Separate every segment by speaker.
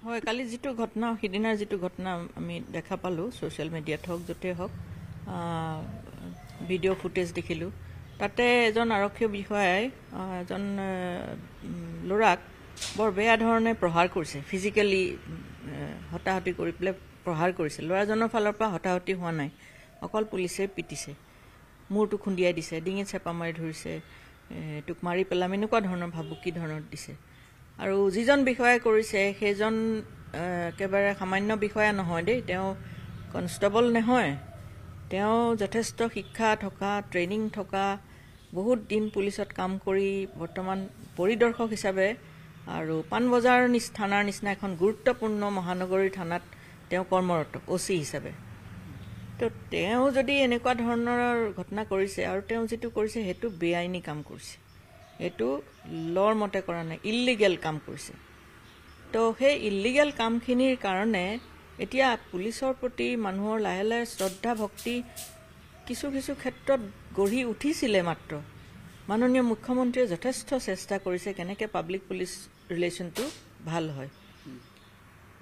Speaker 1: হয়, কালি যিটো ঘটনা সিদিনাৰ যিটো ঘটনা আমি দেখা পালোঁ ছ'চিয়েল মিডিয়াত হওক য'তেই হওক ভিডিঅ' ফুটেজ দেখিলোঁ তাতে এজন আৰক্ষী বিষয়াই এজন ল'ৰাক বৰ বেয়া ধৰণে প্ৰহাৰ কৰিছে ফিজিকেলি হতাহতি কৰি পেলাই প্ৰহাৰ কৰিছে ল'ৰাজনৰ ফালৰ পৰা হতাহতি হোৱা নাই অকল পুলিচে পিটিছে মূৰটো খুন্দিয়াই দিছে ডিঙিত চেপা মাৰি ধৰিছে তোক মাৰি পেলাম এনেকুৱা ধৰণৰ ভাবুকি ধৰণৰ দিছে আৰু যিজন বিষয়াই কৰিছে সেইজন একেবাৰে সামান্য বিষয়া নহয় দেই তেওঁ কনষ্টেবল নহয় তেওঁ যথেষ্ট শিক্ষা থকা ট্ৰেইনিং থকা বহুত দিন পুলিচত কাম কৰি বৰ্তমান পৰিদৰ্শক হিচাপে আৰু পানবজাৰ থানাৰ নিচিনা এখন গুৰুত্বপূৰ্ণ মহানগৰীৰ থানাত তেওঁ কৰ্মৰত অচি হিচাপে তো তেওঁ যদি এনেকুৱা ধৰণৰ ঘটনা কৰিছে আৰু তেওঁ যিটো কৰিছে সেইটো বেআইনী কাম কৰিছে এইটো লৰ মতে কৰা নাই ইলিগেল কাম কৰিছে তো সেই ইলিগেল কামখিনিৰ কাৰণে এতিয়া পুলিচৰ প্ৰতি মানুহৰ লাহে লাহে শ্ৰদ্ধা ভক্তি কিছু কিছু ক্ষেত্ৰত গঢ়ি উঠিছিলে মাত্ৰ মাননীয় মুখ্যমন্ত্ৰীয়ে যথেষ্ট চেষ্টা কৰিছে কেনেকৈ পাব্লিক পুলিচ ৰিলেশ্যনটো ভাল হয়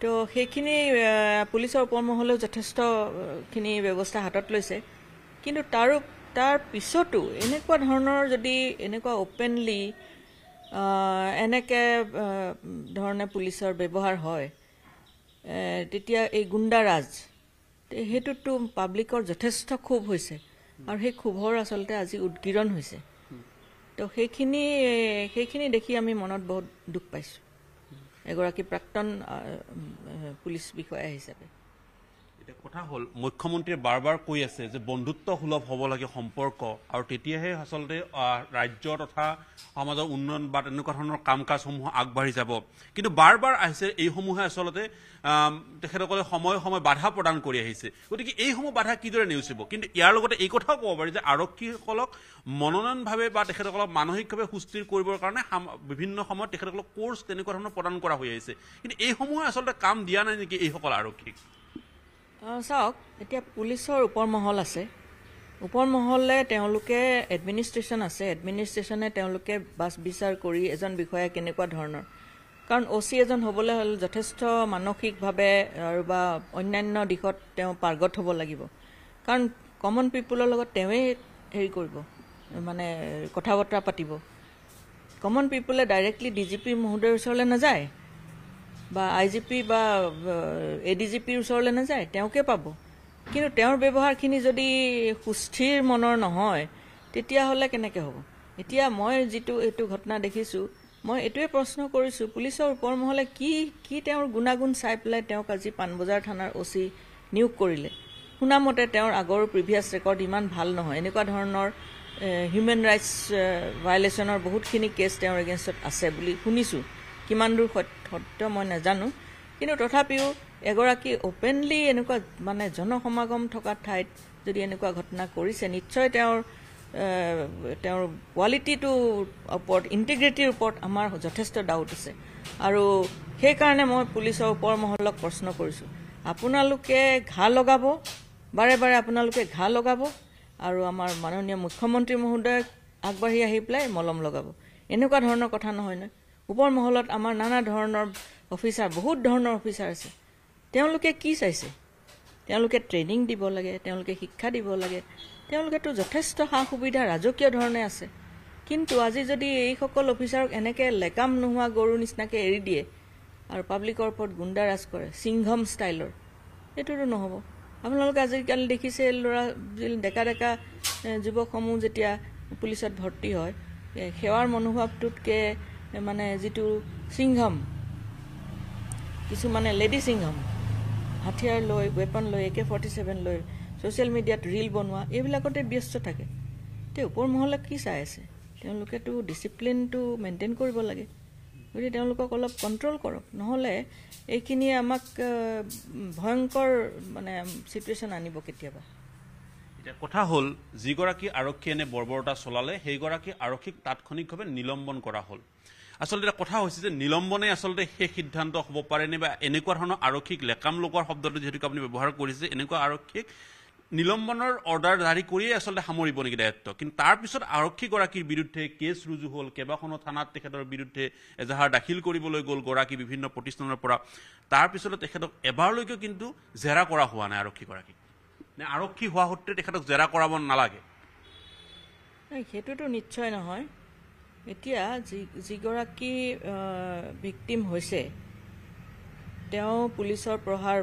Speaker 1: তো সেইখিনি পুলিচৰ ওপৰমহলেও যথেষ্টখিনি ব্যৱস্থা হাতত লৈছে কিন্তু তাৰ পিছতো এনেকুৱা ধৰণৰ যদি এনেকুৱা অপেনলি এনেকৈ ধৰণে পুলিচৰ ব্যৱহাৰ হয় তেতিয়া এই গুণ্ডাৰাজ সেইটোতো পাব্লিকৰ যথেষ্ট ক্ষোভ হৈছে আৰু সেই ক্ষোভৰ আচলতে আজি উদ্গীৰণ হৈছে তো সেইখিনি দেখি আমি মনত বহুত দুখ পাইছোঁ এগৰাকী প্ৰাক্তন পুলিচ বিষয়া হিচাপে
Speaker 2: এটা কথা হল মুখ্যমন্ত্ৰীয়ে বাৰবাৰ কৈ আছে যে বন্ধুত্ব সুলভ হ'ব লাগে সম্পৰ্ক আৰু তেতিয়াহে আচলতে ৰাজ্য তথা সমাজৰ উন্নয়ন বা তেনেকুৱা ধৰণৰ কাম কাজসমূহ আগবাঢ়ি যাব কিন্তু বাৰবাৰ আহিছে এইসমূহে আচলতে তেখেতসকলে সময়ে সময়ে বাধা প্ৰদান কৰি আহিছে গতিকে এইসমূহ বাধা কিদৰে নেওচিব কিন্তু ইয়াৰ লগতে এই কথাও ক'ব পাৰি যে আৰক্ষীসকলক মনোনয়নভাৱে বা তেখেতসকলক মানসিকভাৱে সুস্থিৰ কৰিবৰ কাৰণে বিভিন্ন সময়ত তেখেতসকলক কোৰ্চ তেনেকুৱা ধৰণৰ প্ৰদান কৰা হৈ আহিছে কিন্তু এইসমূহে আচলতে কাম দিয়া নাই নেকি এইসকল আৰক্ষীক
Speaker 1: চাওক এতিয়া পুলিচৰ ওপৰমহল আছে ওপৰমহলে তেওঁলোকে এডমিনিষ্ট্ৰেশ্যন আছে এডমিনিষ্ট্ৰেশ্যনে তেওঁলোকে বাছ বিচাৰ কৰি এজন বিষয়া কেনেকুৱা ধৰণৰ কাৰণ অচি এজন হ'বলৈ হ'লে যথেষ্ট মানসিকভাৱে আৰু বা অন্যান্য দিশত তেওঁ পাৰ্গত হ'ব লাগিব কাৰণ কমন পিপুলৰ লগত তেওঁৱেই হেৰি কৰিব মানে কথা বতৰা পাতিব কমন পিপুলে ডাইৰেক্টলি ডিজিপি মহোদয়ৰ ওচৰলৈ নাযায় বা আইজিপি বা এডিজিপিৰ ওচৰলৈ নাযায় তেওঁকে পাব কিন্তু তেওঁৰ ব্যৱহাৰখিনি যদি সুস্থিৰ মনৰ নহয় তেতিয়াহ'লে কেনেকৈ হ'ব এতিয়া মই যিটো এইটো ঘটনা দেখিছোঁ মই এইটোৱে প্ৰশ্ন কৰিছোঁ পুলিচৰ ওপৰমহলে কি তেওঁৰ গুণাগুণ চাই পেলাই তেওঁক আজি পানবজাৰ থানাৰ অচি নিয়োগ কৰিলে শুনামতে তেওঁৰ আগৰ প্ৰিভিয়াছ ৰেকৰ্ড ইমান ভাল নহয় এনেকুৱা ধৰণৰ হিউমেন ৰাইটছ ভায়লেশ্যনৰ বহুতখিনি কেছ তেওঁৰ এগেইনষ্টত আছে বুলি শুনিছোঁ কিমান দূৰ সত্য মই নাজানো কিন্তু তথাপিও এগৰাকী অপেনলি এনেকুৱা মানে জনসমাগম থকা ঠাইত যদি এনেকুৱা ঘটনা কৰিছে নিশ্চয় তেওঁৰ কোৱালিটিটোৰ ওপৰত ইণ্টিগ্ৰিটিৰ ওপৰত আমাৰ যথেষ্ট ডাউট আছে আৰু সেইকাৰণে মই পুলিচৰ ওপৰমহলক প্ৰশ্ন কৰিছোঁ আপোনালোকে ঘা লগাব বাৰে বাৰে আপোনালোকে ঘা লগাব আৰু আমাৰ মাননীয় মুখ্যমন্ত্ৰী মহোদয়ক আগবাঢ়ি আহি পেলাই মলম লগাব এনেকুৱা ধৰণৰ কথা নহয় নহয় ওপৰমহলত আমাৰ নানা ধৰণৰ অফিচাৰ বহুত ধৰণৰ অফিচাৰ আছে তেওঁলোকে কি চাইছে তেওঁলোকে ট্ৰেইনিং দিব লাগে তেওঁলোকে শিক্ষা দিব লাগে তেওঁলোকেতো যথেষ্ট সা সুবিধা ৰাজকীয় ধৰণে আছে কিন্তু আজি যদি এইসকল অফিচাৰক এনেকৈ লেকাম নোহোৱা গৰুৰ নিচিনাকৈ এৰি দিয়ে আৰু পাব্লিকৰ ওপৰত গুণ্ডাৰাজ কৰে সিংঘম ষ্টাইলৰ এইটোতো নহ'ব আপোনালোকে আজিকালি দেখিছে ল'ৰা ডেকা ডেকা যুৱকসমূহ যেতিয়া পুলিচত ভৰ্তি হয় সেৱাৰ মনোভাৱটোতকৈ মানে যিটো সিংঘম কিছুমানে লেডি সিংঘম হাথিয়াৰ লৈ ৱেপন লৈ AK-47 লৈ ছ'চিয়েল মিডিয়াত ৰীল বনোৱা এইবিলাকতে ব্যস্ত থাকে তে ওপৰমহলে কি চাই আছে তেওঁলোকেতো ডিচিপ্লিনটো মেইনটেইন কৰিব লাগে গতিকে তেওঁলোকক অলপ কণ্ট্ৰল কৰক নহ'লে এইখিনিয়ে আমাক ভয়ংকৰ মানে চিটুৱেশ্যন আনিব কেতিয়াবা
Speaker 2: এতিয়া কথা হ'ল যিগৰাকী আৰক্ষীয়ে এনে বৰ্বৰতা চলালে সেইগৰাকী আৰক্ষীক তাৎক্ষণিকভাৱে নিলম্বন কৰা হ'ল আচলতে এটা কথা হৈছে যে নিলম্বনে আচলতে সেই সিদ্ধান্ত হ'ব পাৰেনে বা এনেকুৱা ধৰণৰ আৰক্ষীক লেকাম লগোৱাৰ শব্দটো যিহেতু আপুনি ব্যৱহাৰ কৰিছে এনেকুৱা আৰক্ষীক নিলম্বনৰ অৰ্ডাৰ জাৰি কৰিয়ে আচলতে সামৰিব নেকি দায়িত্ব কিন্তু তাৰপিছত আৰক্ষীগৰাকীৰ বিৰুদ্ধে কেছ ৰুজু হ'ল কেইবাখনো থানাত তেখেতৰ বিৰুদ্ধে এজাহাৰ দাখিল কৰিবলৈ গ'ল গৰাকী বিভিন্ন প্ৰতিষ্ঠানৰ পৰা তাৰপিছত তেখেতক এবাৰলৈকে কিন্তু জেৰা কৰা হোৱা নাই আৰক্ষীগৰাকীক নে আৰক্ষী হোৱা সত্ত্বে তেখেতক জেৰা কৰাব নালাগে
Speaker 1: সেইটোতো নিশ্চয় নহয় এতিয়া যিগৰাকী ভিক্টিম হৈছে তেওঁ পুলিচৰ প্ৰহাৰ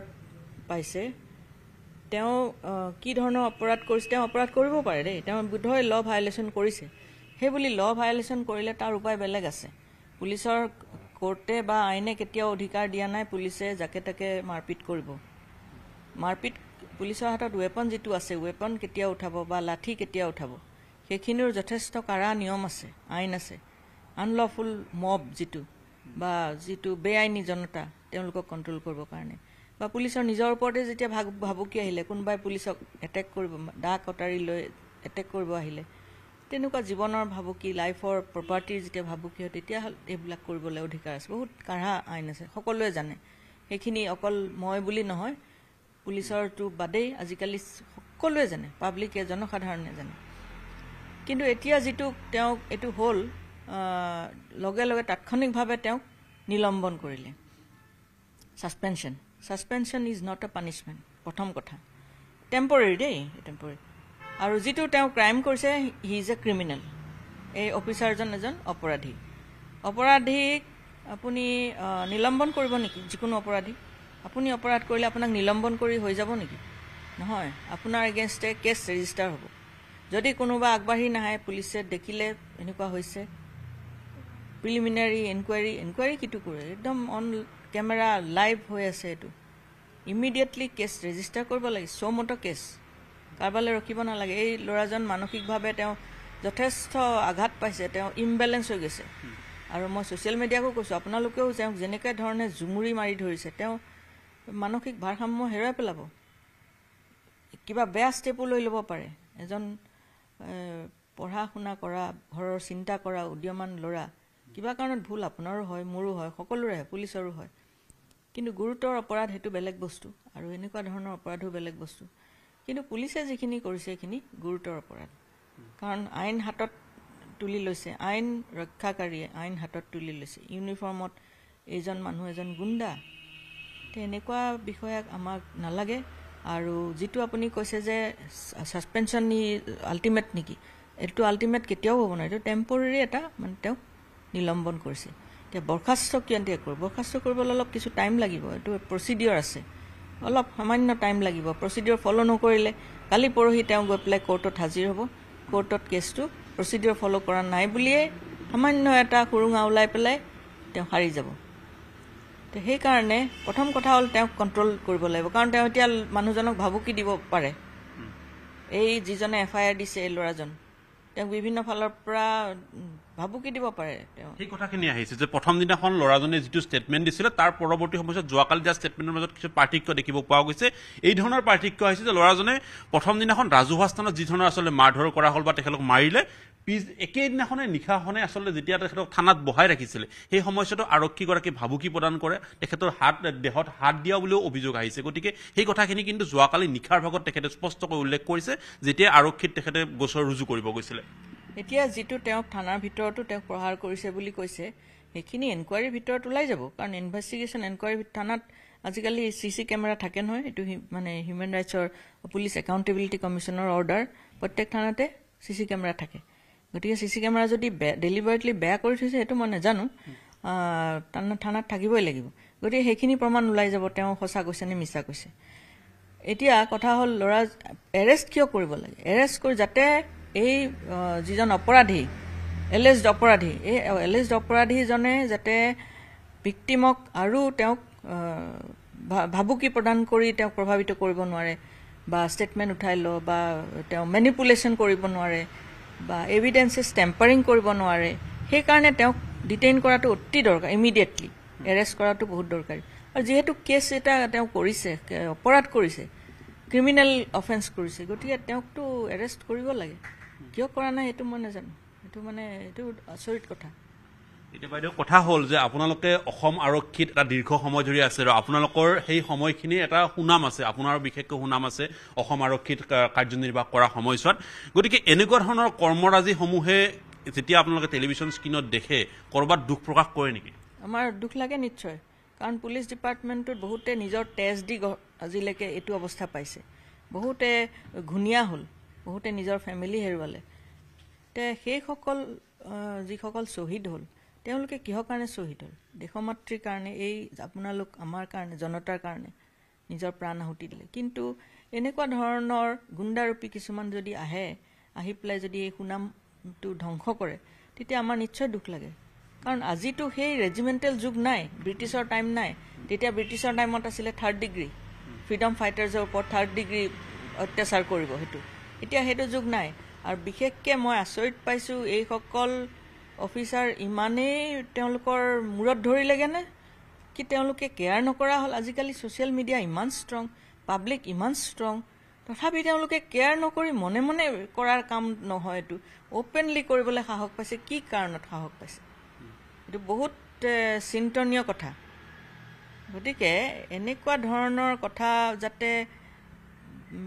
Speaker 1: পাইছে তেওঁ কি ধৰণৰ অপৰাধ কৰিছে তেওঁ অপৰাধ কৰিব পাৰে দেই তেওঁ বোধহয় ল ভায়োলেশ্যন কৰিছে সেই বুলি ল ভায়োলেশ্যন কৰিলে তাৰ উপায় বেলেগ আছে পুলিচৰ কোৰ্টে বা আইনে কেতিয়াও অধিকাৰ দিয়া নাই পুলিচে যাকে তাকে মাৰপিট কৰিব মাৰপিট পুলিচৰ হাতত ৱেপন যিটো আছে ৱেপন কেতিয়া উঠাব বা লাঠি কেতিয়া উঠাব সেইখিনিৰ যথেষ্ট কাৰা নিয়ম আছে আইন আছে আনলফুল মব যিটো বেআইনী জনতা তেওঁলোকক কণ্ট্ৰল কৰিবৰ কাৰণে বা পুলিচৰ নিজৰ ওপৰতে যেতিয়া ভাবুকি আহিলে কোনোবাই পুলিচক এটেক কৰিব দা কটাৰী লৈ এটেক কৰিব আহিলে তেনেকুৱা জীৱনৰ ভাবুকি লাইফৰ প্ৰপাৰ্টিৰ যেতিয়া ভাবুকি হয় তেতিয়া এইবিলাক কৰিবলৈ অধিকাৰ আছে বহুত কাঢ়া আইন আছে সকলোৱে জানে সেইখিনি অকল মই বুলি নহয় পুলিচৰটো বাদেই আজিকালি সকলোৱে জানে পাব্লিকে জনসাধাৰণে জানে কিন্তু এতিয়া যিটো তেওঁক এইটো হ'ল লগে লগে তাৎক্ষণিকভাৱে তেওঁক নিলম্বন কৰিলে suspension is not a punishment প্ৰথম কথা টেম্পৰেৰী দেই টেম্পৰেৰী আৰু যিটো তেওঁ ক্ৰাইম কৰিছে হি ইজ এ ক্ৰিমিনেল এই অফিচাৰজন এজন অপৰাধীক আপুনি নিলম্বন কৰিব নেকি যিকোনো অপৰাধী আপুনি অপৰাধ কৰিলে আপোনাক নিলম্বন কৰি হৈ যাব নেকি নহয় আপোনাৰ এগেইনষ্টে কেছ ৰেজিষ্টাৰ হ'ব যদি কোনোবা আগবাঢ়ি নাহে পুলিচে দেখিলে এনেকুৱা হৈছে প্ৰিলিমিনাৰী এনকুৱাৰী কিটো কৰে একদম অন কেমেৰা লাইভ হৈ আছে এইটো ইমিডিয়েটলি কেছ ৰেজিষ্টাৰ কৰিব লাগে চমতো কেছ কাৰবালে ৰখিব নালাগে এই ল'ৰাজন মানসিকভাৱে তেওঁ যথেষ্ট আঘাত পাইছে তেওঁ ইমবেলেন্স হৈ গৈছে আৰু মই ছ'চিয়েল মিডিয়াকো কৈছোঁ আপোনালোকেও তেওঁক যেনেকৈ ধৰণে জুমুৰি মাৰি ধৰিছে তেওঁ মানসিক ভাৰসাম্য হেৰুৱাই পেলাব কিবা বেয়া ষ্টেপো লৈ ল'ব পাৰে এজন পঢ়া শুনা কৰা ঘৰৰ চিন্তা কৰা উদ্যমান ল'ৰা কিবা কাৰণত ভুল আপোনাৰো হয় মোৰো হয় সকলোৰে হয় পুলিচৰো হয় কিন্তু গুৰুতৰ অপৰাধ সেইটো বেলেগ বস্তু আৰু এনেকুৱা ধৰণৰ অপৰাধো বেলেগ বস্তু কিন্তু পুলিচে যিখিনি কৰিছে সেইখিনি গুৰুতৰ অপৰাধ কাৰণ আইন হাতত তুলি লৈছে আইন ৰক্ষাকাৰীয়ে আইন হাতত তুলি লৈছে ইউনিফৰ্মত এজন মানুহ এজন গুণ্ডা এনেকুৱা বিষয়াক আমাক নালাগে আৰু যিটো আপুনি কৈছে যে সাসপেনশন আল্টিমেট নেকি এইটো আল্টিমেট কেতিয়াও হ'ব নাই এইটো টেম্পৰেৰী এটা মানে তেওঁ নিলম্বন কৰিছে এতিয়া বৰখাস্ত বৰখাস্ত কৰিবলৈ অলপ কিছু টাইম লাগিব এইটো প্ৰচিডিঅ'ৰ আছে অলপ সামান্য টাইম লাগিব প্ৰচিডিঅ'ৰ ফ'ল' নকৰিলে কালি পৰহি তেওঁ গৈ পেলাই কোৰ্টত হাজিৰ হ'ব কোৰ্টত কেছটো প্ৰচিডিঅ'ৰ ফ'ল' কৰা নাই বুলিয়ে সামান্য এটা সুৰুঙা ওলাই পেলাই তেওঁ হাৰি যাব তো সেইকাৰণে প্ৰথম কথা হ'ল তেওঁক কণ্ট্ৰল কৰিব লাগিব কাৰণ তেওঁ এতিয়া মানুহজনক ভাবুকি দিব পাৰে এই যিজনে FIR দিছে এই ল'ৰাজন তেওঁক বিভিন্ন ফালৰ পৰা ভাবুকি দিব পাৰে তেওঁ
Speaker 2: এই কথাখিনি আহিছে যে প্ৰথম দিনাখন ল'ৰাজনে যিটো ষ্টেটমেণ্ট দিছিলে তাৰ পৰৱৰ্তী সময়ত যোৱাকালি দিয়া ষ্টেটমেণ্টৰ মাজত কিছু পাৰ্থক্য দেখিব পোৱা গৈছে এই ধৰণৰ পাৰ্থক্য আহিছে যে ল'ৰাজনে প্ৰথম দিনাখন ৰাজহুৱা স্থানত যি ধৰণৰ আচলতে মাৰধৰ কৰা হ'ল বা তেখেতক মাৰিলে একেদিনাখনে নিশাখনে আচলতে যেতিয়া তেখেতক থানাত বহাই ৰাখিছিলে সেই সময়ছোৱাতো আৰক্ষীগৰাকী ভাবুকি প্ৰদান কৰে তেখেতৰ দেহত হাত দিয়া বুলিও অভিযোগ আহিছে গতিকে সেই কথাখিনি কিন্তু যোৱাকালি নিশাৰ ভাগত তেখেতে স্পষ্টকৈ উল্লেখ কৰিছে যেতিয়া আৰক্ষীত তেখেতে গোচৰ ৰুজু কৰিব গৈছিলে
Speaker 1: এতিয়া যিটো তেওঁক থানাৰ ভিতৰতো তেওঁক প্ৰহাৰ কৰিছে বুলি কৈছে সেইখিনি এনকুৱাৰীৰ ভিতৰত ওলাই যাব কাৰণ ইনভেষ্টিগেশ্যন এনকুৱাৰী থানাত আজিকালি CC কেমেৰা থাকে নহয় এইটো মানে হিউমেন ৰাইটছৰ পুলিচ একাউণ্টেবিলিটি কমিশ্যনৰ অৰ্ডাৰ প্ৰত্যেক থানাতে CC কেমেৰা থাকে গতিকে CC কেমেৰা যদি ডেলিভাৰেটলি বেয়া কৰি থৈছে সেইটো মই নাজানো থানাত থাকিবই লাগিব গতিকে সেইখিনি প্ৰমাণ ওলাই যাব তেওঁ সঁচা কৈছে নে মিছা কৈছে এতিয়া কথা হ'ল ল'ৰা এৰেষ্ট কিয় কৰিব লাগে এৰেষ্ট কৰি যাতে এই যিজন অপৰাধী এলেজড অপৰাধী এই এলেজড অপৰাধীজনে যাতে ভিক্টিমক আৰু তেওঁক ভাবুকি প্ৰদান কৰি তেওঁক প্ৰভাৱিত কৰিব নোৱাৰে বা ষ্টেটমেণ্ট উঠাই ল বা তেওঁ মেনিপুলেশ্যন কৰিব নোৱাৰে বা এভিডেন্সেছ টেম্পাৰিং কৰিব নোৱাৰে সেইকাৰণে তেওঁক ডিটেইন কৰাটো অতি দৰকাৰ ইমিডিয়েটলি এৰেষ্ট কৰাটো বহুত দৰকাৰী আৰু যিহেতু কেছ এটা তেওঁ কৰিছে অপৰাধ কৰিছে ক্ৰিমিনেল অফেন্স কৰিছে গতিকে তেওঁকতো এৰেষ্ট কৰিব লাগে কিয় কৰা নাই এইটো মই নাজানো এইটো মানে এইটো আচৰিত কথা
Speaker 2: এতিয়া বাইদেউ কথা হ'ল যে আপোনালোকে অসম আৰক্ষীত এটা দীৰ্ঘ সময় ধৰি আছে আৰু আপোনালোকৰ সেই সময়খিনি এটা সুনাম আছে, আপোনাৰ বিশেষকৈ সুনাম আছে অসম আৰক্ষীত কাৰ্যনিৰ্বাহ কৰা সময়ছোৱাত। গতিকে এনেকুৱা ধৰণৰ কৰ্মৰাজিসমূহে যেতিয়া আপোনালোকে টেলিভিশ্যন স্ক্ৰীণত দেখে ক'ৰবাত দুখ প্ৰকাশ কৰে নেকি?
Speaker 1: আমাৰ দুখ লাগে নিশ্চয়, কাৰণ পুলিচ ডিপাৰ্টমেণ্টটোত বহুতে নিজৰ তেজ দি আজিলৈকে এইটো অৱস্থা পাইছে, বহুতে ঘূণীয়া হ'ল, বহুতে নিজৰ ফেমিলি হেৰুৱালে। তে সেইসকল যিসকল শ্বহীদ হ'ল তেওঁলোকে কিহৰ কাৰণে শ্বহীদ হ'ল? দেশমাতৃৰ কাৰণে, এই আপোনালোক আমাৰ কাৰণে, জনতাৰ কাৰণে নিজৰ প্ৰাণ আহুতি দিলে। কিন্তু এনেকুৱা ধৰণৰ গুণ্ডাৰূপী কিছুমান যদি আহি পেলাই যদি এই সুনামটো ধ্বংস কৰে, তেতিয়া আমাৰ নিশ্চয় দুখ লাগে। কাৰণ আজিতো সেই ৰেজিমেণ্টেল যুগ নাই, ব্ৰিটিছৰ টাইম নাই। তেতিয়া ব্ৰিটিছৰ টাইমত আছিলে 3rd ডিগ্ৰী, ফ্ৰীডম ফাইটাৰ্ছৰ ওপৰত 3rd ডিগ্ৰী অত্যাচাৰ কৰিব, এতিয়া সেইটো যুগ নাই। আৰু বিশেষকৈ মই আচৰিত পাইছোঁ, এইসকল অফিচাৰ ইমানেই তেওঁলোকৰ মূৰত ধৰিলেগেনে কি তেওঁলোকে কেয়াৰ নকৰা হ'ল? আজিকালি ছ'চিয়েল মিডিয়া ইমান ষ্ট্ৰং, পাব্লিক ইমান ষ্ট্ৰং, তথাপি তেওঁলোকে কেয়াৰ নকৰি মনে মনে কৰাৰ কাম নহয়, এইটো অ'পেনলি কৰিবলৈ সাহস পাইছে। কি কাৰণত সাহস পাইছে? এইটো বহুত চিন্তনীয় কথা। গতিকে এনেকুৱা ধৰণৰ কথা যাতে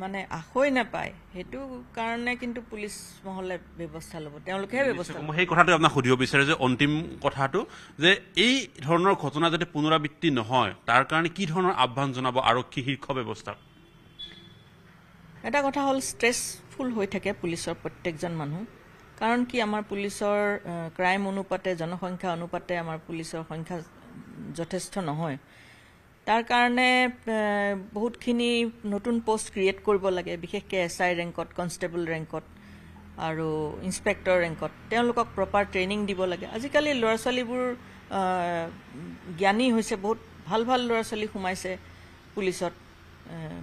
Speaker 1: মানে আশৈ নাপায়, সেইটো কাৰণে কিন্তু পুলিচ মহলে ব্যৱস্থা ল'ব, তেওঁলোকেহে ব্যৱস্থা ল'ব।
Speaker 2: মই সেই কথাটো আপোনাক সুধিব বিচাৰে যে অন্তিম কথাটো যে এই ধৰণৰ ঘটনা যাতে পুনৰাবৃত্তি নহয় তাৰ কাৰণে কি ধৰণৰ আহ্বান জনাব আৰক্ষী শীৰ্ষ ব্যৱস্থাক?
Speaker 1: এটা কথা হ'ল, ষ্ট্ৰেছফুল হৈ থাকে পুলিচৰ প্ৰত্যেকজন মানুহ। কাৰণ কি, আমাৰ পুলিচৰ ক্ৰাইম অনুপাতে, জনসংখ্যা অনুপাতে আমাৰ পুলিচৰ সংখ্যা যথেষ্ট নহয়। তাৰ কাৰণে বহুতখিনি নতুন পোষ্ট ক্ৰিয়েট কৰিব লাগে, বিশেষকৈ SI ৰেংকত, কনষ্টেবল ৰেংকত আৰু ইন্সপেক্টৰ ৰেংকত। তেওঁলোকক প্ৰপাৰ ট্ৰেইনিং দিব লাগে। আজিকালি ল'ৰা ছোৱালীবোৰ জ্ঞানী হৈছে, বহুত ভাল ভাল ল'ৰা ছোৱালী সোমাইছে পুলিচত।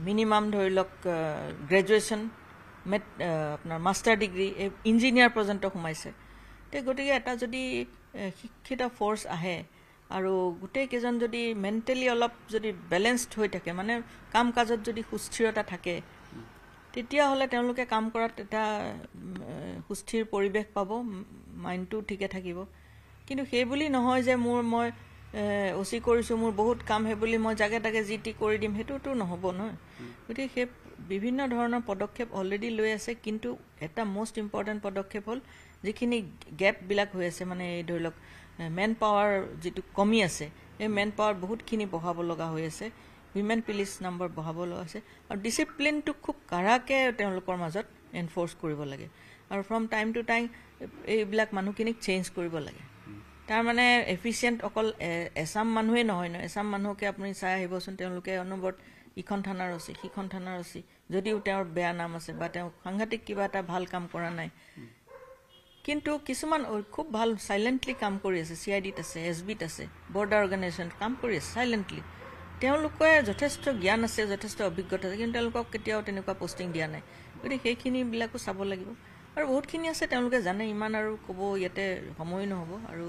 Speaker 1: মিনিমাম ধৰি লওক গ্ৰেজুৱেশ্যন, আপোনাৰ মাষ্টাৰ ডিগ্ৰী, ইঞ্জিনিয়াৰ পৰ্যন্ত সোমাইছে। গতিকে এটা যদি শিক্ষিত ফ'ৰ্চ আহে আৰু গোটেইকেইজন যদি মেণ্টেলি অলপ যদি বেলেঞ্চড হৈ থাকে, মানে কাম কাজত যদি সুস্থিৰতা থাকে, তেতিয়াহ'লে তেওঁলোকে কাম কৰাত এটা সুস্থিৰ পৰিৱেশ পাব, মাইণ্ডটো ঠিকে থাকিব। কিন্তু সেই বুলি নহয় যে মই OC কৰিছোঁ, মোৰ বহুত কাম, সেই বুলি মই জাগে তাগে যি টি কৰি দিম, সেইটোতো নহ'ব নহয়। গতিকে সেই বিভিন্ন ধৰণৰ পদক্ষেপ অলৰেডি লৈ আছে। কিন্তু এটা মষ্ট ইম্পৰ্টেণ্ট পদক্ষেপ হ'ল যিখিনি গেপবিলাক হৈ আছে, মানে এই ধৰি লওক মেন পাৱাৰ যিটো কমি আছে, এই মেন পাৱাৰ বহুতখিনি বঢ়াব লগা হৈ আছে, উইমেন পুলিচ নাম্বাৰ বঢ়াব লগা আছে, আৰু ডিচিপ্লিনটো খুব কাঢ়াকৈ তেওঁলোকৰ মাজত এনফৰ্চ কৰিব লাগে। আৰু ফ্ৰম টাইম টু টাইম এইবিলাক মানুহখিনিক চেঞ্জ কৰিব লাগে। তাৰমানে এফিচিয়েণ্ট অকল এছাম মানুহেই নহয়, এছাম মানুহকে আপুনি চাই আহিবচোন, তেওঁলোকে অনবৰত ইখন থানাৰ OC, সিখন থানাৰ OC, যদিও তেওঁৰ বেয়া নাম আছে বা তেওঁ সাংঘাতিক কিবা এটা ভাল কাম কৰা নাই, কিন্তু কিছুমান খুব ভাল চাইলেণ্টলি কাম কৰি আছে, CIDত আছে, SBত আছে, বৰ্ডাৰ অৰ্গেনাইজেশ্যনত কাম কৰি আছে চাইলেণ্টলি। তেওঁলোকে যথেষ্ট জ্ঞান আছে, যথেষ্ট অভিজ্ঞতা আছে, কিন্তু তেওঁলোকক কেতিয়াও তেনেকুৱা পষ্টিং দিয়া নাই। গতিকে সেইখিনিবিলাকো চাব লাগিব। আৰু বহুতখিনি আছে তেওঁলোকে জানে, ইমান আৰু ক'ব ইয়াতে সময় নহ'ব। আৰু